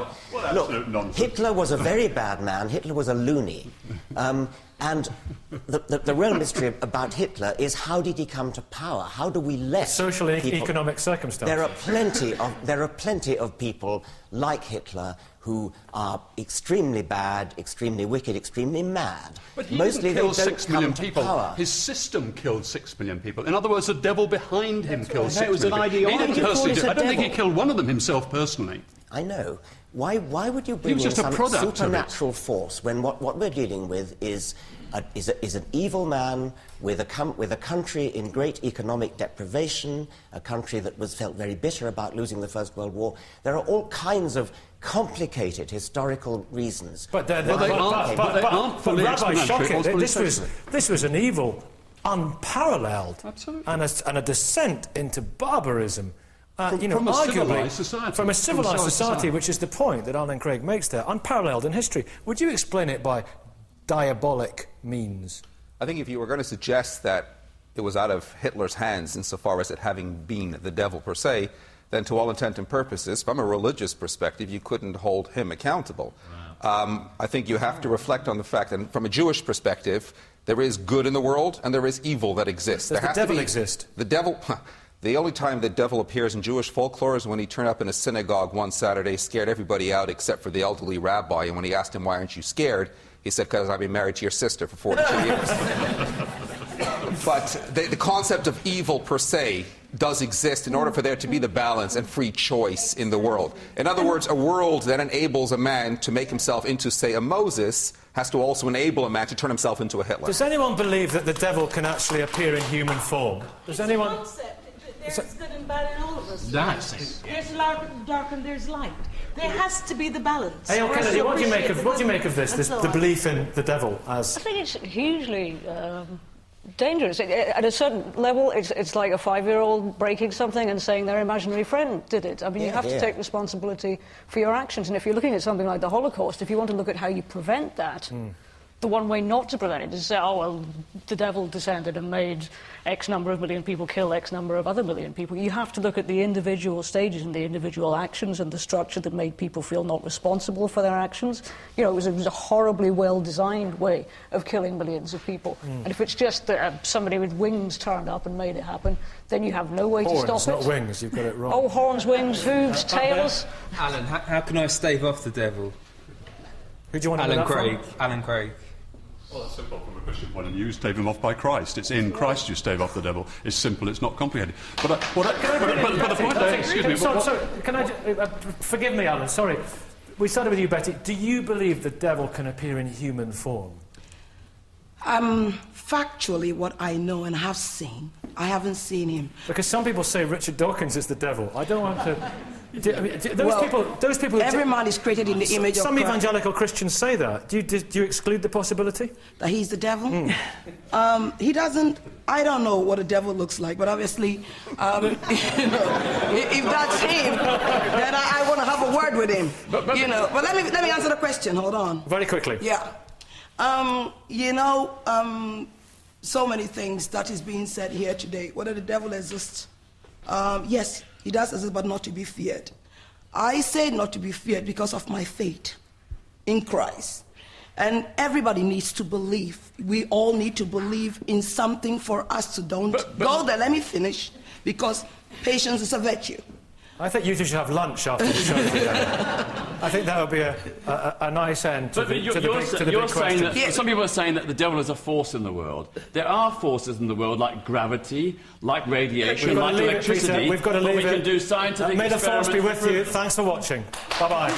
Look, Hitler was a very bad man. Hitler was a loony. And the real mystery about Hitler is how did he come to power? How do we let social and economic circumstances? There are plenty of people like Hitler who are extremely bad, extremely wicked, extremely mad. But he Mostly didn't kill they don't 6 million come to people. power. His system killed 6 million people. In other words, the devil behind him killed 6 It was million an people. He ideology. didn't personally do it. I don't think he devil? killed one of them himself personally. I know. Why would you bring was in just a some product of it. supernatural force when what we're dealing with is an evil man with a country in great economic deprivation, a country that felt very bitter about losing the First World War? There are all kinds of complicated historical reasons. But Rabbi Shocking, this was an evil unparalleled and a descent into barbarism. From a civilized society. From a civilized society, which is the point that Alan Craig makes there, unparalleled in history. Would you explain it by diabolic means? I think if you were going to suggest that it was out of Hitler's hands insofar as it having been the devil per se, then to all intent and purposes, from a religious perspective, you couldn't hold him accountable. Wow. I think you have to reflect on the fact that from a Jewish perspective, there is good in the world and there is evil that exists. Does the devil exist? The devil... The only time the devil appears in Jewish folklore is when he turned up in a synagogue one Saturday, scared everybody out except for the elderly rabbi, and when he asked him, "Why aren't you scared?" he said, "Because I've been married to your sister for 42 years. But the concept of evil per se does exist in order for there to be the balance and free choice in the world. In other words, a world that enables a man to make himself into, say, a Moses has to also enable a man to turn himself into a Hitler. Does anyone believe that the devil can actually appear in human form? Does anyone... There's good and bad in all of us. Nice. There's dark and there's light. There has to be the balance. Hey, Kennedy, what do you make of this the belief in the devil as... I think it's hugely dangerous. At a certain level, it's like a 5-year-old breaking something and saying their imaginary friend did it. I mean, you have to take responsibility for your actions. And if you're looking at something like the Holocaust, if you want to look at how you prevent that, the one way not to prevent it is to say, oh, well, the devil descended and made X number of million people kill X number of other million people. You have to look at the individual stages and the individual actions and the structure that made people feel not responsible for their actions. You know, it was a horribly well-designed way of killing millions of people. And if it's just that somebody with wings turned up and made it happen, then you have no way to stop it. Horns, not wings, you've got it wrong. Oh, horns, wings, hooves, tails. Alan, how can I stave off the devil? Who do you want to Alan Craig. Alan Craig. Well, it's simple from a Christian point of view. You stave him off by Christ. It's in Christ you stave off the devil. It's simple. It's not complicated. But the point, excuse me. Sorry, can I? Forgive me, Alan. Sorry. We started with you, Betty. Do you believe the devil can appear in human form? Factually, what I know and have seen, I haven't seen him. Because some people say Richard Dawkins is the devil. I don't want to. Those people. Every man is created in the image of Some Christ. evangelical Christians say that. Do you exclude the possibility that he's the devil? He doesn't. I don't know what a devil looks like, but obviously, if that's him, then I want to have a word with him. But let me answer the question. Hold on. Very quickly. Yeah. So many things that is being said here today. Whether the devil exists, yes, he does exist, but not to be feared. I say not to be feared because of my faith in Christ. And everybody needs to believe. We all need to believe in something for us to don't go there. Let me finish, because patience is a virtue. I think you two should have lunch after the show together. I think that would be a nice end to the big question. That some people are saying that the devil is a force in the world. There are forces in the world like gravity, like radiation, like electricity. We've got to leave it. We can do scientific May the force be with experiments. you. Thanks for watching. Bye-bye.